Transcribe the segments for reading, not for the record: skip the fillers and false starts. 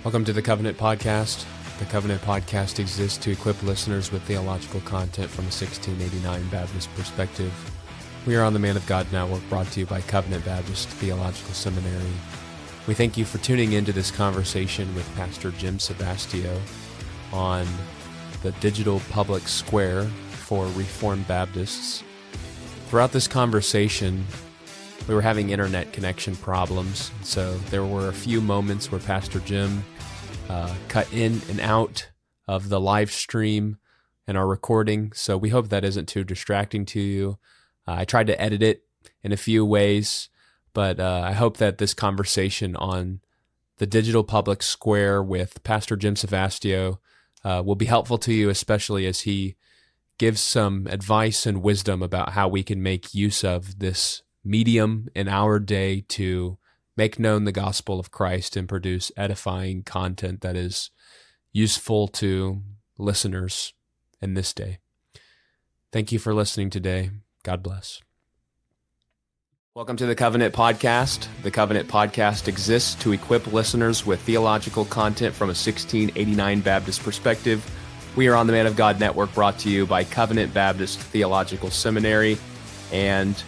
Welcome to the Covenant Podcast. The Covenant Podcast exists to equip listeners with theological content from a 1689 Baptist perspective. We are on the Man of God Network, brought to you by Covenant Baptist Theological Seminary. We thank you for tuning into this conversation with Pastor Jim Savastio on the digital public square for Reformed Baptists. Throughout this conversation, we were having internet connection problems, so there were a few moments where Pastor Jim cut in and out of the live stream and our recording, so we hope that isn't too distracting to you. I tried to edit it in a few ways, but I hope that this conversation on the digital public square with Pastor Jim Savastio will be helpful to you, especially as he gives some advice and wisdom about how we can make use of this medium in our day to make known the gospel of Christ and produce edifying content that is useful to listeners in this day. Thank you for listening today. God bless. Welcome to the Covenant Podcast. The Covenant Podcast exists to equip listeners with theological content from a 1689 Baptist perspective. We are on the Man of God Network, brought to you by Covenant Baptist Theological Seminary. And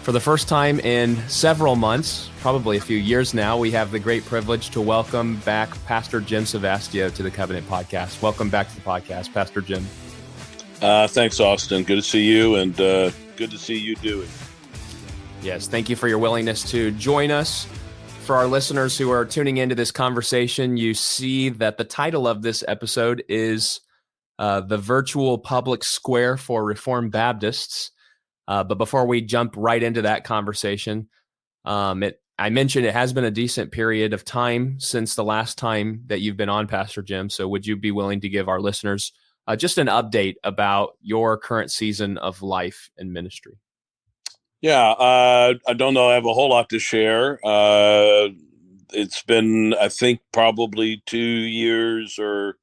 for the first time in several months, probably a few years now, we have the great privilege to welcome back Pastor Jim Savastio to the Covenant Podcast. Welcome back to the podcast, Pastor Jim. Thanks, Austin. Good to see you, and good to see you, Dewey. Yes, thank you for your willingness to join us. For our listeners who are tuning into this conversation, you see that the title of this episode is The Virtual Public Square for Reformed Baptists. But before we jump right into that conversation, I mentioned it has been a decent period of time since the last time that you've been on, Pastor Jim. So would you be willing to give our listeners just an update about your current season of life and ministry? Yeah, I don't know. I have a whole lot to share. It's been, I think, probably 2 years or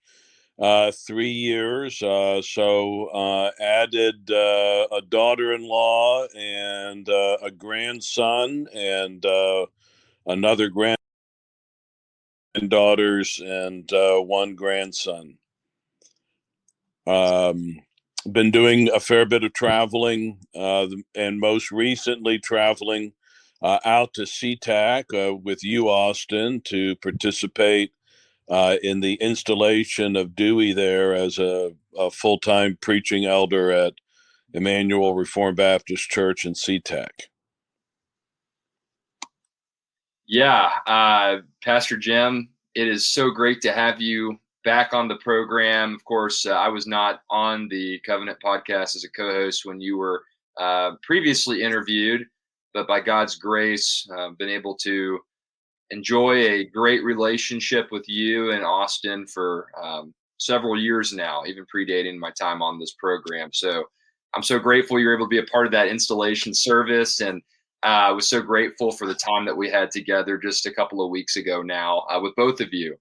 3 years. So added a daughter-in-law and a grandson and another granddaughters and one grandson. Been doing a fair bit of traveling, and most recently traveling out to SeaTac with you, Austin, to participate in the installation of Dewey there as a full-time preaching elder at Emmanuel Reformed Baptist Church in SeaTac. Yeah, Pastor Jim, it is so great to have you back on the program. Of course, I was not on the Covenant Podcast as a co-host when you were previously interviewed, but by God's grace, been able to enjoy a great relationship with you and Austin for several years now, even predating my time on this program. So I'm so grateful you're able to be a part of that installation service, and I was so grateful for the time that we had together just a couple of weeks ago now with both of you.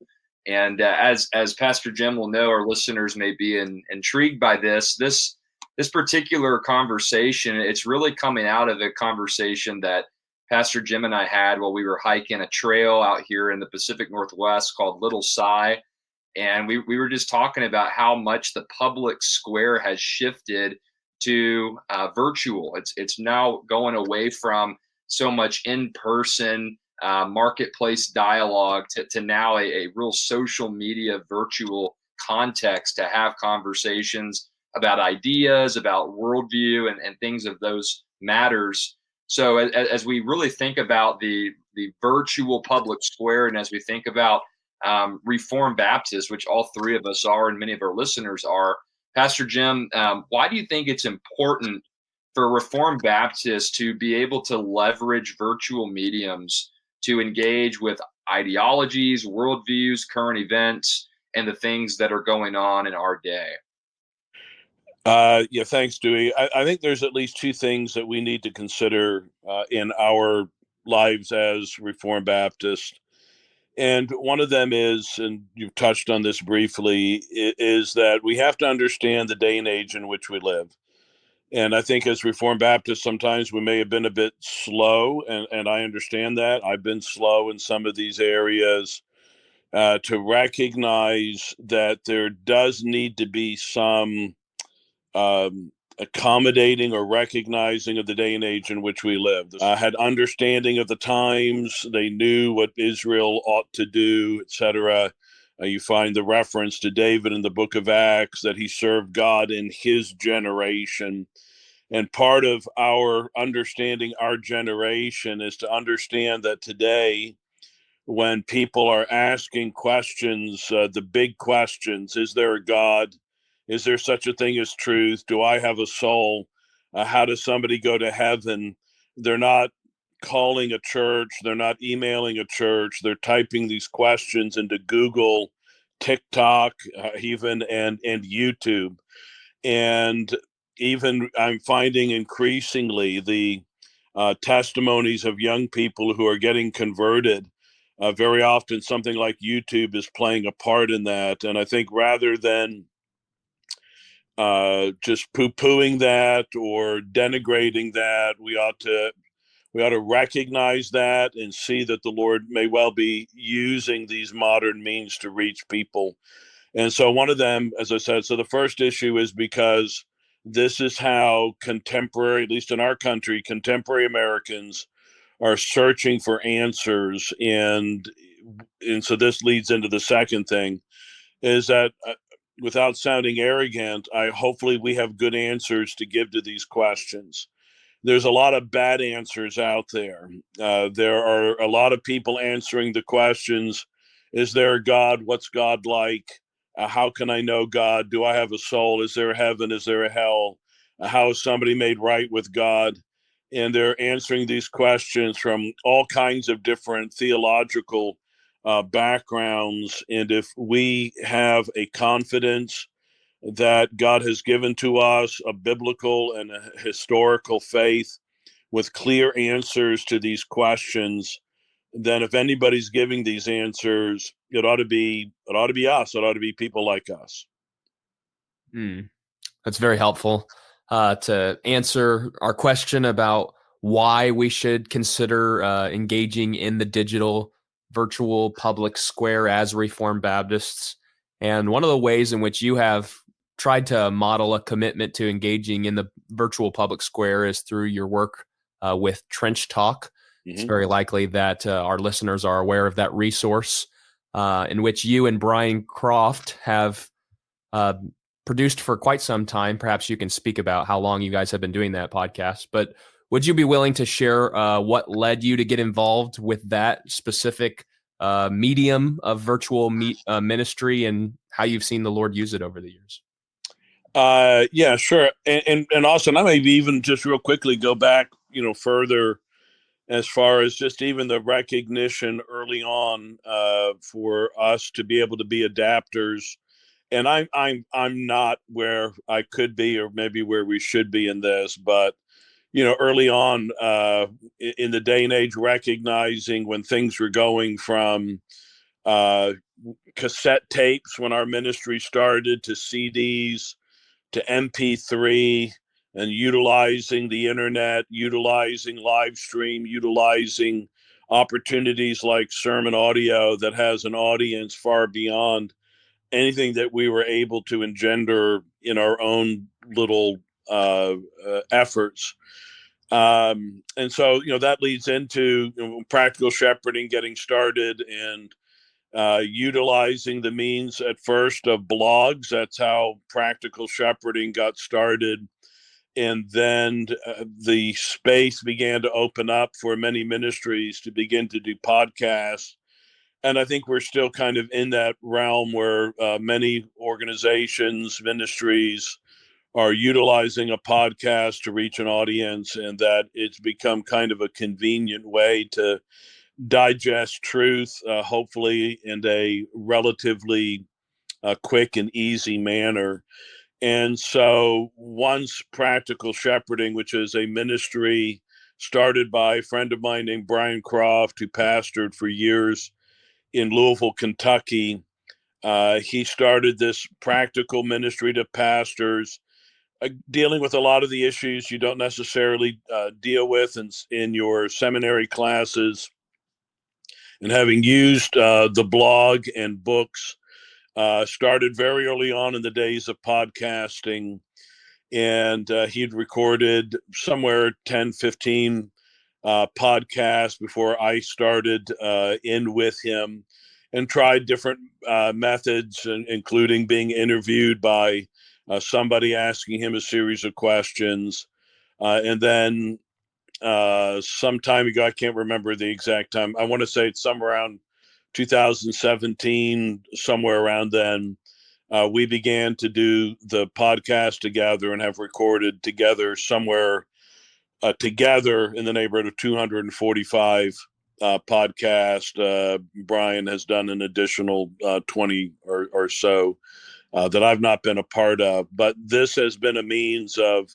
And as Pastor Jim will know, our listeners may be intrigued by this particular conversation. It's really coming out of a conversation that Pastor Jim and I had while we were hiking a trail out here in the Pacific Northwest called Little Sigh. And we were just talking about how much the public square has shifted to virtual. It's now going away from so much in-person marketplace dialogue to now a real social media virtual context to have conversations about ideas, about worldview, and things of those matters. So as we really think about the virtual public square, and as we think about Reformed Baptists, which all three of us are and many of our listeners are, Pastor Jim, why do you think it's important for Reformed Baptists to be able to leverage virtual mediums to engage with ideologies, worldviews, current events, and the things that are going on in our day? Yeah, thanks, Dewey. I think there's at least two things that we need to consider in our lives as Reformed Baptists. And one of them is, and you've touched on this briefly, is that we have to understand the day and age in which we live. And I think as Reformed Baptists, sometimes we may have been a bit slow, and I understand that. I've been slow in some of these areas to recognize that there does need to be some accommodating or recognizing of the day and age in which we live. Had understanding of the times. They knew what Israel ought to do, etc. You find the reference to David in the book of Acts that he served God in his generation. And part of our understanding our generation is to understand that today, when people are asking questions, the big questions, is there a God? Is there such a thing as truth? Do I have a soul? How does somebody go to heaven? They're not calling a church. They're not emailing a church. They're typing these questions into Google, TikTok, even and YouTube. And even I'm finding increasingly the testimonies of young people who are getting converted. Very often, something like YouTube is playing a part in that. And I think rather than just poo-pooing that or denigrating that, we ought to recognize that and see that the Lord may well be using these modern means to reach people. And so one of them, as I said, so the first issue is because this is how contemporary, at least in our country, contemporary Americans are searching for answers. And so this leads into the second thing, is that without sounding arrogant, hopefully we have good answers to give to these questions. There's a lot of bad answers out there. There are a lot of people answering the questions, is there a God? What's God like? How can I know God? Do I have a soul? Is there a heaven? Is there a hell? How is somebody made right with God? And they're answering these questions from all kinds of different theological backgrounds. And if we have a confidence that God has given to us, a biblical and a historical faith with clear answers to these questions, then if anybody's giving these answers, it ought to be us. It ought to be people like us. That's very helpful to answer our question about why we should consider engaging in the digital virtual public square as Reformed Baptists. And one of the ways in which you have tried to model a commitment to engaging in the virtual public square is through your work with Trench Talk. Mm-hmm. It's very likely that our listeners are aware of that resource in which you and Brian Croft have produced for quite some time. Perhaps you can speak about how long you guys have been doing that podcast, but would you be willing to share what led you to get involved with that specific medium of virtual ministry and how you've seen the Lord use it over the years? Yeah, sure. And Austin, I may even just real quickly go back, further as far as just even the recognition early on for us to be able to be adapters. And I'm not where I could be, or maybe where we should be in this, but early on in the day and age, recognizing when things were going from cassette tapes when our ministry started to CDs to MP3, and utilizing the internet, utilizing live stream, utilizing opportunities like sermon audio that has an audience far beyond anything that we were able to engender in our own little efforts. And so, that leads into practical shepherding, getting started, and utilizing the means at first of blogs. That's how practical shepherding got started. And then the space began to open up for many ministries to begin to do podcasts. And I think we're still kind of in that realm where many organizations, ministries are utilizing a podcast to reach an audience, and that it's become kind of a convenient way to digest truth, hopefully in a relatively quick and easy manner. And so once Practical Shepherding, which is a ministry started by a friend of mine named Brian Croft, who pastored for years in Louisville, Kentucky, he started this practical ministry to pastors, dealing with a lot of the issues you don't necessarily deal with in your seminary classes. and having used the blog and books, started very early on in the days of podcasting, and he'd recorded somewhere 10, 15 podcasts before I started in with him, and tried different methods, including being interviewed by somebody asking him a series of questions. And then some time ago, I can't remember the exact time, I want to say it's somewhere around 2017, somewhere around then, we began to do the podcast together and have recorded together somewhere together in the neighborhood of 245 podcast. Brian has done an additional 20 or so that I've not been a part of. But this has been a means of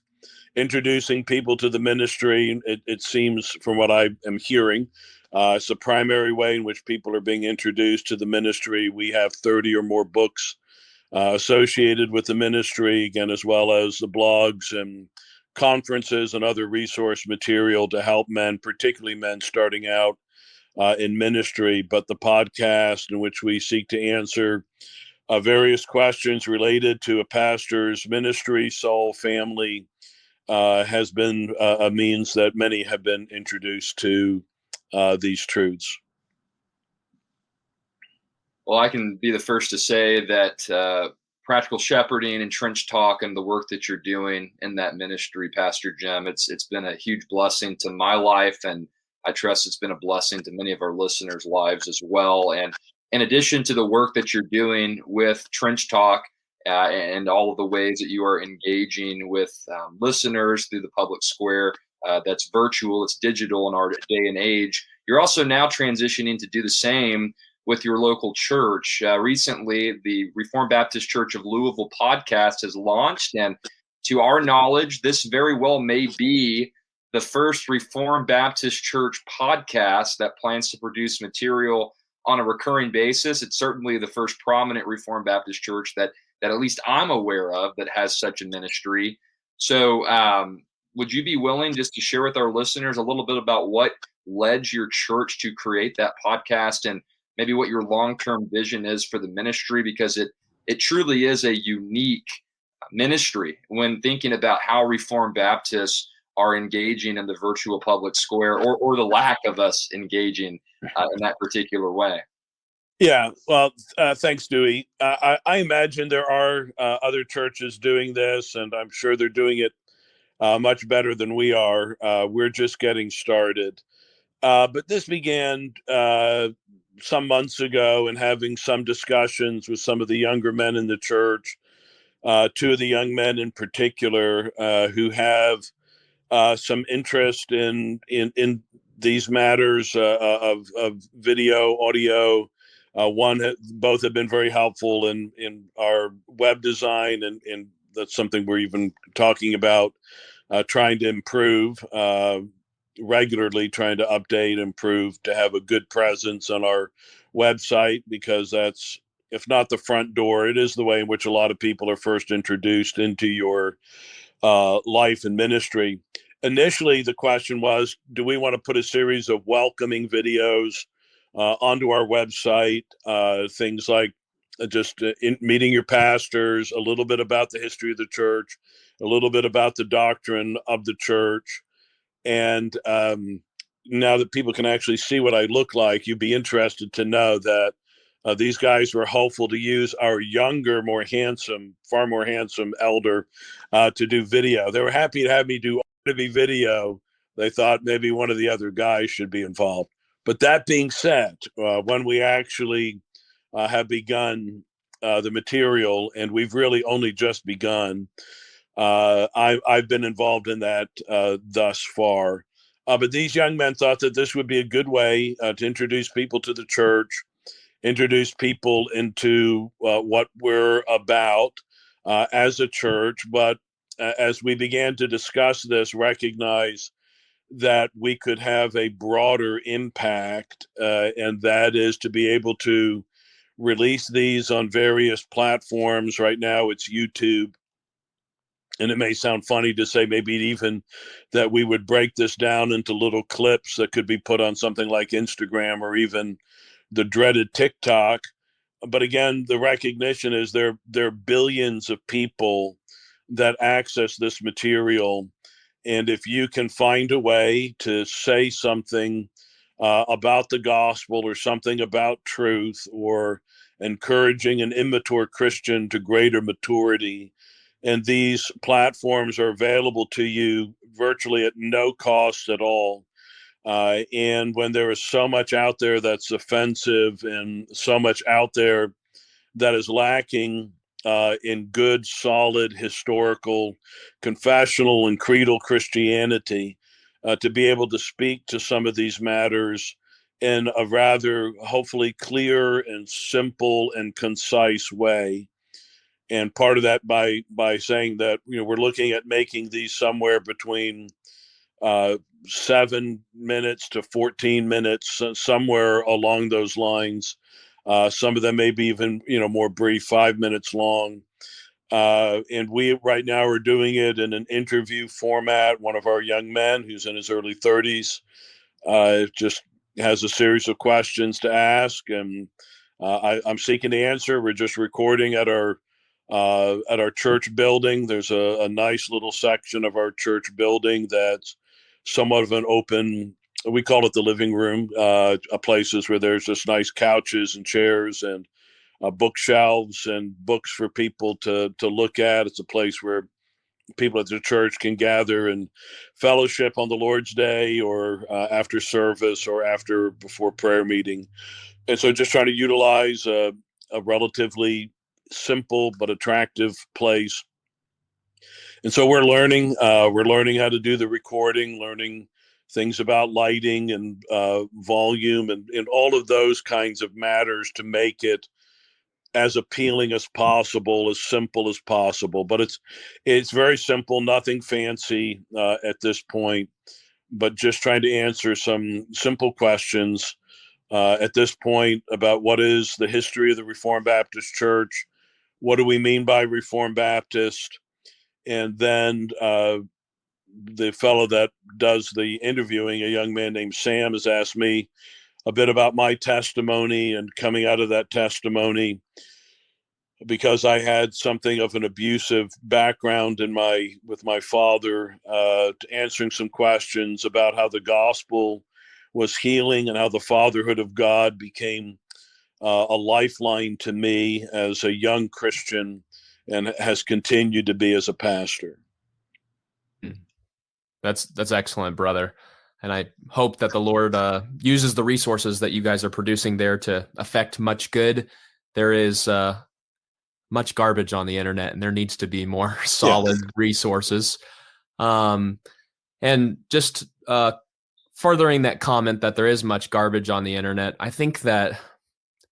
introducing people to the ministry. It seems, from what I am hearing, it's the primary way in which people are being introduced to the ministry. We have 30 or more books associated with the ministry, again, as well as the blogs and conferences and other resource material to help men, particularly men starting out in ministry. But the podcast, in which we seek to answer various questions related to a pastor's ministry, soul, family, has been a means that many have been introduced to these truths. Well, I can be the first to say that practical shepherding and trench talk and the work that you're doing in that ministry, Pastor Jim, it's been a huge blessing to my life, and I trust it's been a blessing to many of our listeners' lives as well. And in addition to the work that you're doing with trench talk and all of the ways that you are engaging with listeners through the public square, that's virtual, it's digital in our day and age, you're also now transitioning to do the same with your local church. Recently, the Reformed Baptist Church of Louisville podcast has launched, and to our knowledge, this very well may be the first Reformed Baptist Church podcast that plans to produce material on a recurring basis. It's certainly the first prominent Reformed Baptist church that at least I'm aware of that has such a ministry. So would you be willing just to share with our listeners a little bit about what led your church to create that podcast, and maybe what your long-term vision is for the ministry? Because it truly is a unique ministry when thinking about how Reformed Baptists are engaging in the virtual public square, or the lack of us engaging in that particular way. Yeah, well, thanks, Dewey. I imagine there are other churches doing this, and I'm sure they're doing it much better than we are. We're just getting started. But this began some months ago, and having some discussions with some of the younger men in the church, two of the young men in particular who have some interest in these matters of video, audio. Both have been very helpful in our web design, and that's something we're even talking about trying to improve regularly, trying to update, improve, to have a good presence on our website, because that's, if not the front door, it is the way in which a lot of people are first introduced into your life and ministry. Initially, the question was, do we want to put a series of welcoming videos onto our website? Things like just meeting your pastors, a little bit about the history of the church, a little bit about the doctrine of the church. And now that people can actually see what I look like, you'd be interested to know that these guys were hopeful to use our younger, far more handsome elder to do video. They were happy to have me do video. They thought maybe one of the other guys should be involved. But that being said, when we actually have begun the material, and we've really only just begun, I've been involved in that thus far. But these young men thought that this would be a good way to introduce people to the church, introduce people into what we're about as a church. But as we began to discuss this, recognize that we could have a broader impact, and that is to be able to release these on various platforms. Right now it's YouTube, And it may sound funny to say maybe even that we would break this down into little clips that could be put on something like Instagram or even the dreaded TikTok. But again, the recognition is there are billions of people that access this material. And if you can find a way to say something about the gospel or something about truth, or encouraging an immature Christian to greater maturity, and these platforms are available to you virtually at no cost at all. And when there is so much out there that's offensive and so much out there that is lacking in good, solid, historical, confessional, and creedal Christianity, to be able to speak to some of these matters in a rather hopefully clear and simple and concise way. And part of that by saying that, we're looking at making these somewhere between 7 minutes to 14 minutes, somewhere along those lines. Some of them may be even, more brief, 5 minutes long. And we right now are doing it in an interview format. One of our young men, who's in his early 30s, just has a series of questions to ask, and I'm seeking the answer. We're just recording at our church building. There's a nice little section of our church building that's somewhat of an open, we call it the living room, places where there's just nice couches and chairs and bookshelves and books for people to look at. It's a place where people at the church can gather and fellowship on the Lord's Day, or after service, or before prayer meeting. And so just trying to utilize a relatively simple but attractive place. And so we're learning how to do the recording, learning things about lighting and volume and all of those kinds of matters to make it as appealing as possible, as simple as possible. But it's very simple, nothing fancy at this point, but just trying to answer some simple questions at this point about what is the history of the Reformed Baptist Church, what do we mean by Reformed Baptist, and then the fellow that does the interviewing, a young man named Sam, has asked me a bit about my testimony and coming out of that testimony, because I had something of an abusive background with my father, answering some questions about how the gospel was healing and how the fatherhood of God became a lifeline to me as a young Christian and has continued to be as a pastor. That's excellent, brother. And I hope that the Lord uses the resources that you guys are producing there to affect much good. There is much garbage on the internet, and there needs to be more solid resources. And just furthering that comment that there is much garbage on the internet, I think that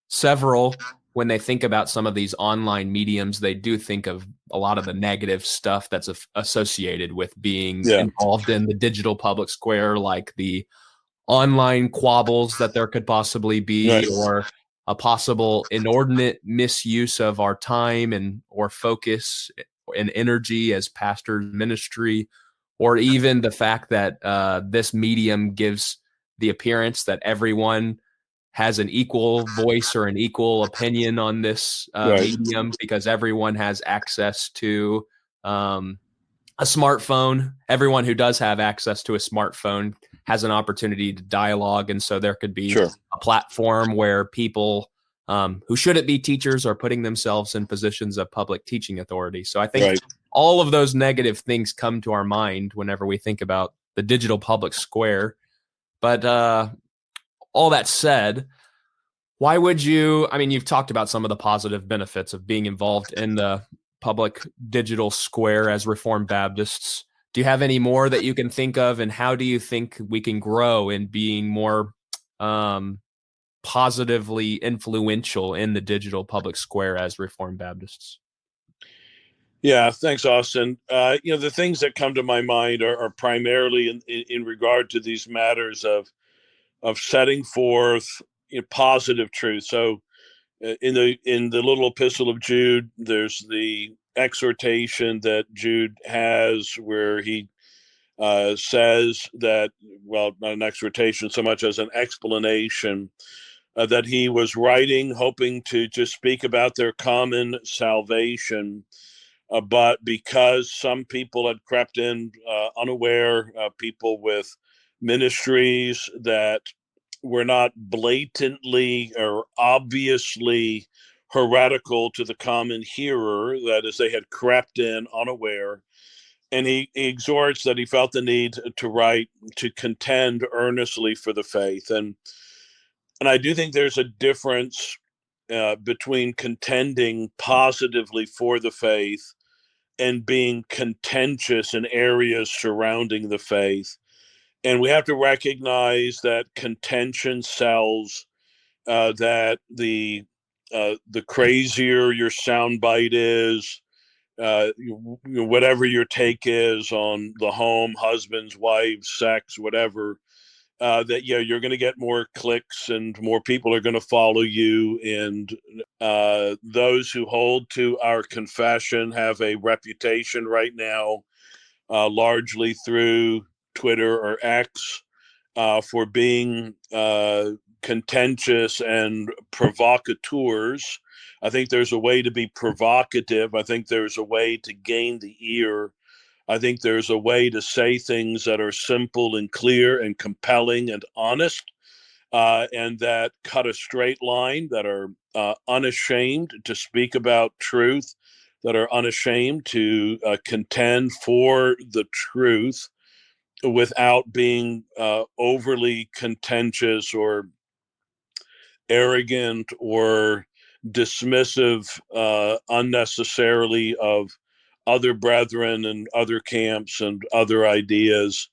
several, when they think about some of these online mediums, they do think of a lot of the negative stuff that's associated with being involved in the digital public square, like the online quabbles that there could possibly be, or a possible inordinate misuse of our time and or focus and energy as pastor ministry, or even the fact that this medium gives the appearance that everyone has an equal voice or an equal opinion on this medium, because everyone has access to a smartphone. Everyone who does have access to a smartphone has an opportunity to dialogue. And so there could be a platform where people who shouldn't be teachers are putting themselves in positions of public teaching authority. So I think all of those negative things come to our mind whenever we think about the digital public square. But all that said, why would you, I mean, you've talked about some of the positive benefits of being involved in the public digital square as Reformed Baptists. Do you have any more that you can think of, and how do you think we can grow in being more positively influential in the digital public square as Reformed Baptists? Yeah, thanks, Austin. The things that come to my mind are primarily in regard to these matters of setting forth positive truth. So in the little epistle of Jude, there's the exhortation that Jude has where he says that, well, not an exhortation so much as an explanation, that he was writing hoping to just speak about their common salvation. But because some people had crept in unaware, people with ministries that were not blatantly or obviously heretical to the common hearer, that is, they had crept in unaware. And he exhorts that he felt the need to write, to contend earnestly for the faith. And I do think there's a difference between contending positively for the faith and being contentious in areas surrounding the faith. And we have to recognize that contention sells, that the crazier your soundbite is, whatever your take is on the home, husbands, wives, sex, whatever, that you're going to get more clicks and more people are going to follow you. And those who hold to our confession have a reputation right now, largely through Twitter or X, for being contentious and provocateurs. I think there's a way to be provocative. I think there's a way to gain the ear. I think there's a way to say things that are simple and clear and compelling and honest, and that cut a straight line, that are unashamed to speak about truth, that are unashamed to contend for the truth without being overly contentious or arrogant or dismissive unnecessarily of other brethren and other camps and other ideas.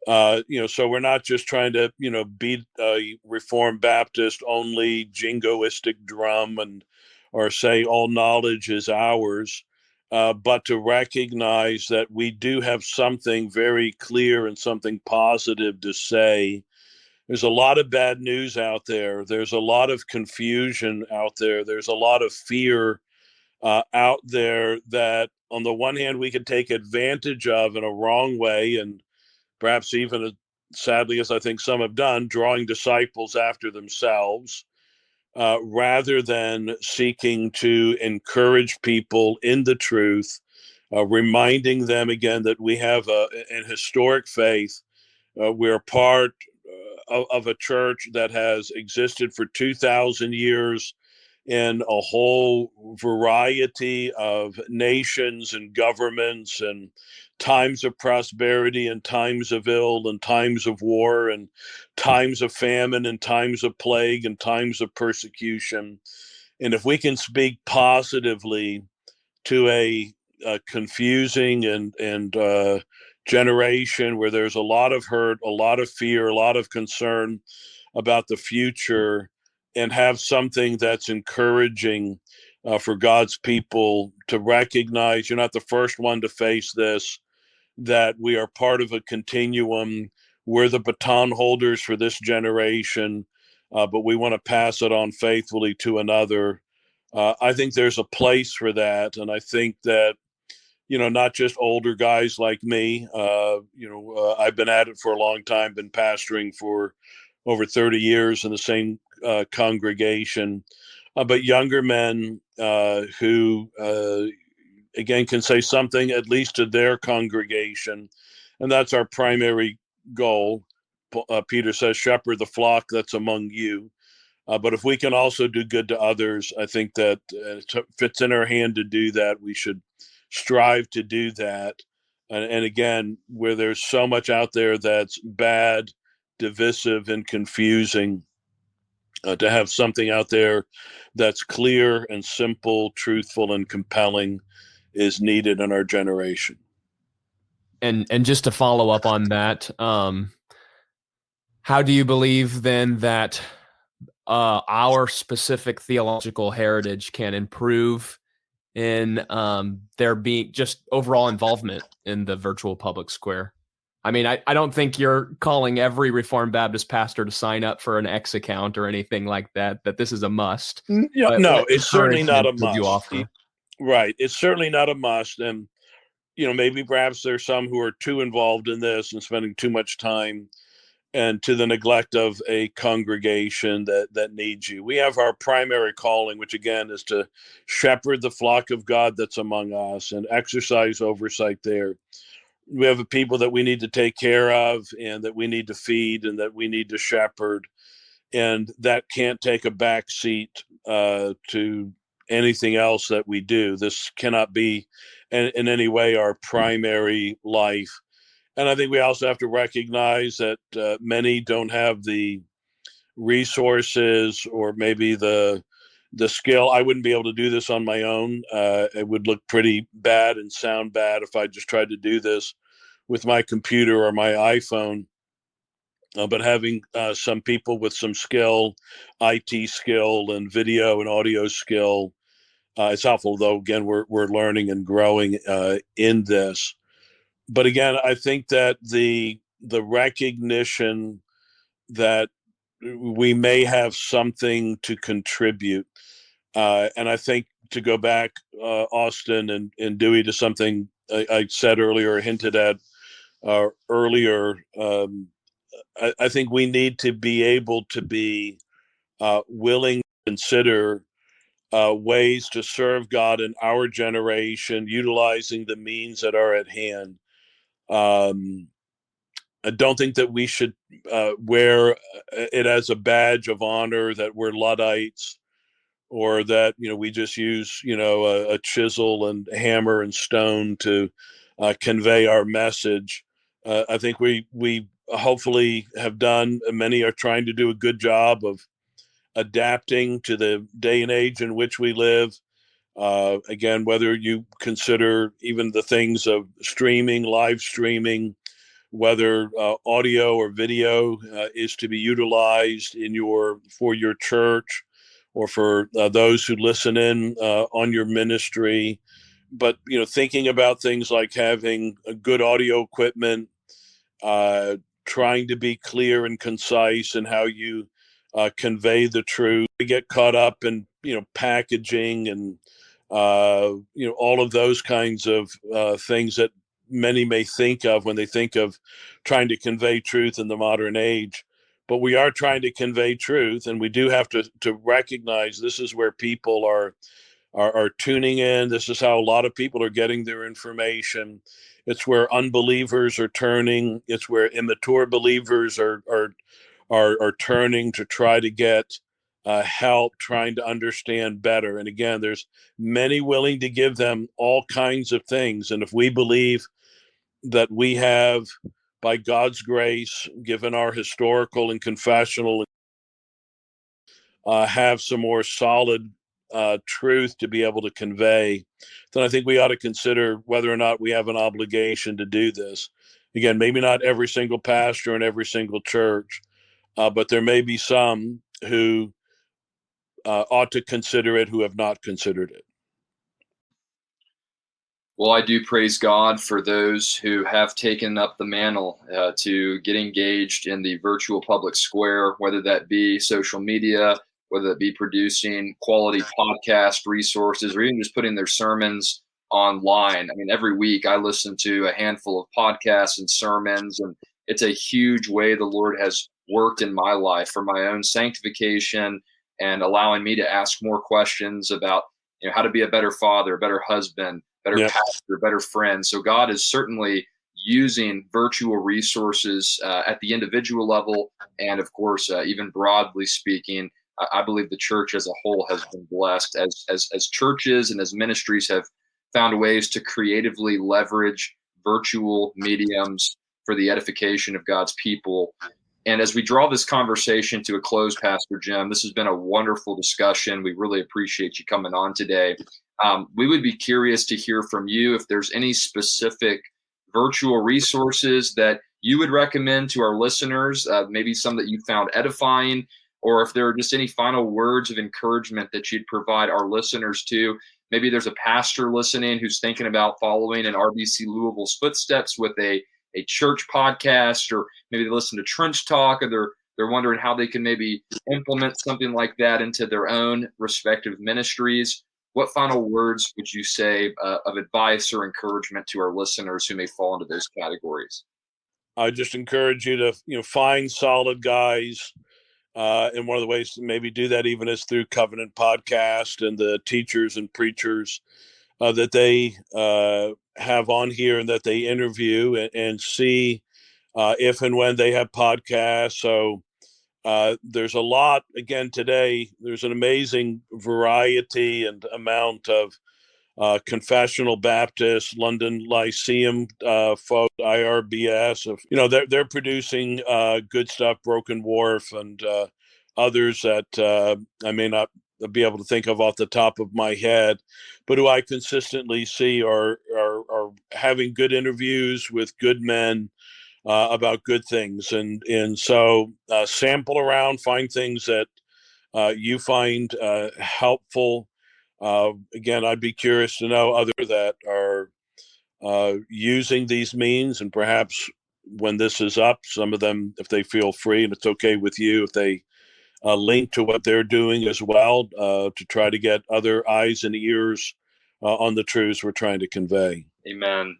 So we're not just trying to, beat a Reformed Baptist only jingoistic drum or say all knowledge is ours, but to recognize that we do have something very clear and something positive to say. There's a lot of bad news out there. There's a lot of confusion out there. There's a lot of fear out there that, on the one hand, we could take advantage of in a wrong way, and perhaps even, sadly, as I think some have done, drawing disciples after themselves, rather than seeking to encourage people in the truth, reminding them again that we have an historic faith. We're part of a church that has existed for 2,000 years in a whole variety of nations and governments, and times of prosperity and times of ill and times of war and times of famine and times of plague and times of persecution. And if we can speak positively to a confusing and generation where there's a lot of hurt, a lot of fear, a lot of concern about the future, and have something that's encouraging for God's people to recognize you're not the first one to face this, that we are part of a continuum. We're the baton holders for this generation, but we want to pass it on faithfully to another. I think there's a place for that. And I think that, not just older guys like me, I've been at it for a long time, been pastoring for over 30 years in the same congregation, but younger men who, again, can say something at least to their congregation. And that's our primary goal. Peter says, shepherd the flock that's among you. But if we can also do good to others, I think that if it's in our hand to do that, we should strive to do that. And again, where there's so much out there that's bad, divisive, and confusing, to have something out there that's clear and simple, truthful, and compelling is needed in our generation. And just to follow up on that, how do you believe then that our specific theological heritage can improve in there being just overall involvement in the virtual public square? I mean, I don't think you're calling every Reformed Baptist pastor to sign up for an X account or anything like that, that this is a must. No, it's certainly not a must. Right. It's certainly not a must. And, maybe perhaps there's some who are too involved in this and spending too much time and to the neglect of a congregation that needs you. We have our primary calling, which again is to shepherd the flock of God that's among us and exercise oversight there. We have a people that we need to take care of and that we need to feed and that we need to shepherd. And that can't take a back seat to anything else that we do. This cannot be in any way our primary life. And I think we also have to recognize that many don't have the resources or maybe the skill. I wouldn't be able to do this on my own. It would look pretty bad and sound bad if I just tried to do this with my computer or my iPhone. But having some people with some skill, IT skill and video and audio skill, it's helpful. Though again, we're learning and growing in this. But again, I think that the recognition that we may have something to contribute, and I think to go back, Austin and Dewey, to something I said earlier, hinted at earlier. I think we need to be able to be willing to consider ways to serve God in our generation, utilizing the means that are at hand. I don't think that we should wear it as a badge of honor that we're Luddites, or that we just use a chisel and hammer and stone to convey our message. I think we hopefully have done. Many are trying to do a good job of adapting to the day and age in which we live. Again, whether you consider even the things of streaming, live streaming, whether audio or video is to be utilized for your church or for those who listen in on your ministry. But thinking about things like having a good audio equipment, trying to be clear and concise in how you convey the truth. We get caught up in packaging and all of those kinds of things that many may think of when they think of trying to convey truth in the modern age. But we are trying to convey truth, and we do have to recognize this is where people are tuning in. This is how a lot of people are getting their information. It's where unbelievers are turning. It's where immature believers are turning to try to get help, trying to understand better. And again, there's many willing to give them all kinds of things. And if we believe that we have, by God's grace, given our historical and confessional, have some more solid truth to be able to convey, then I think we ought to consider whether or not we have an obligation to do this. Again, maybe not every single pastor in every single church, but there may be some who ought to consider it who have not considered it. Well, I do praise God for those who have taken up the mantle to get engaged in the virtual public square, whether that be social media, whether that be producing quality podcast resources, or even just putting their sermons online. I mean, every week I listen to a handful of podcasts and sermons, and it's a huge way the Lord has worked in my life for my own sanctification and allowing me to ask more questions about how to be a better father, a better husband, better pastor, better friend. So God is certainly using virtual resources at the individual level, and of course, even broadly speaking, I believe the church as a whole has been blessed as churches and as ministries have found ways to creatively leverage virtual mediums for the edification of God's people. And as we draw this conversation to a close, Pastor Jim, this has been a wonderful discussion. We really appreciate you coming on today. We would be curious to hear from you if there's any specific virtual resources that you would recommend to our listeners, maybe some that you found edifying, or if there are just any final words of encouragement that you'd provide our listeners to. Maybe there's a pastor listening who's thinking about following in RBC Louisville's footsteps with a church podcast, or maybe they listen to Trench Talk, or they're wondering how they can maybe implement something like that into their own respective ministries. what final words would you say of advice or encouragement to our listeners who may fall into those categories? I just encourage you to, find solid guys. And one of the ways to maybe do that even is through Covenant Podcast and the teachers and preachers that they have on here and that they interview and see if and when they have podcasts. So there's a lot, again, today, there's an amazing variety and amount of Confessional Baptist, London Lyceum folk, IRBS. They're producing good stuff, Broken Wharf, and others that I may not be able to think of off the top of my head, but who I consistently see are having good interviews with good men about good things, and so sample around, find things that you find helpful. Again, I'd be curious to know others that are using these means, and perhaps when this is up, some of them, if they feel free and it's okay with you, if they link to what they're doing as well, to try to get other eyes and ears on the truths we're trying to convey. Amen.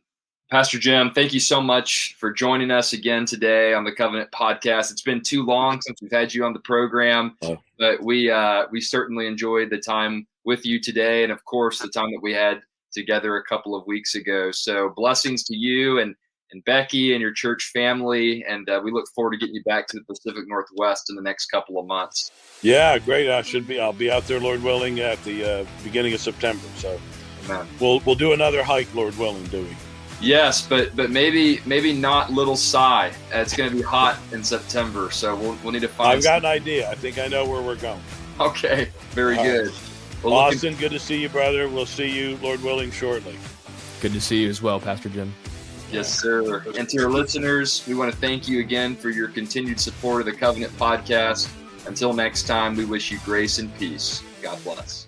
Pastor Jim, thank you so much for joining us again today on the Covenant Podcast. It's been too long since we've had you on the program, but we certainly enjoyed the time with you today, and of course the time that we had together a couple of weeks ago. So blessings to you and Becky and your church family, and we look forward to getting you back to the Pacific Northwest in the next couple of months. Yeah, great. I'll be out there, Lord willing, at the beginning of September. So Amen. We'll do another hike, Lord willing, Dewey. Yes, but maybe not Little Sigh. It's going to be hot in September, so we'll need to find. I've got an idea. I think I know where we're going. Okay, very good. Well, Austin, good to see you, brother. We'll see you, Lord willing, shortly. Good to see you as well, Pastor Jim. Yes, sir. And to our listeners, we want to thank you again for your continued support of the Covenant Podcast. Until next time, we wish you grace and peace. God bless.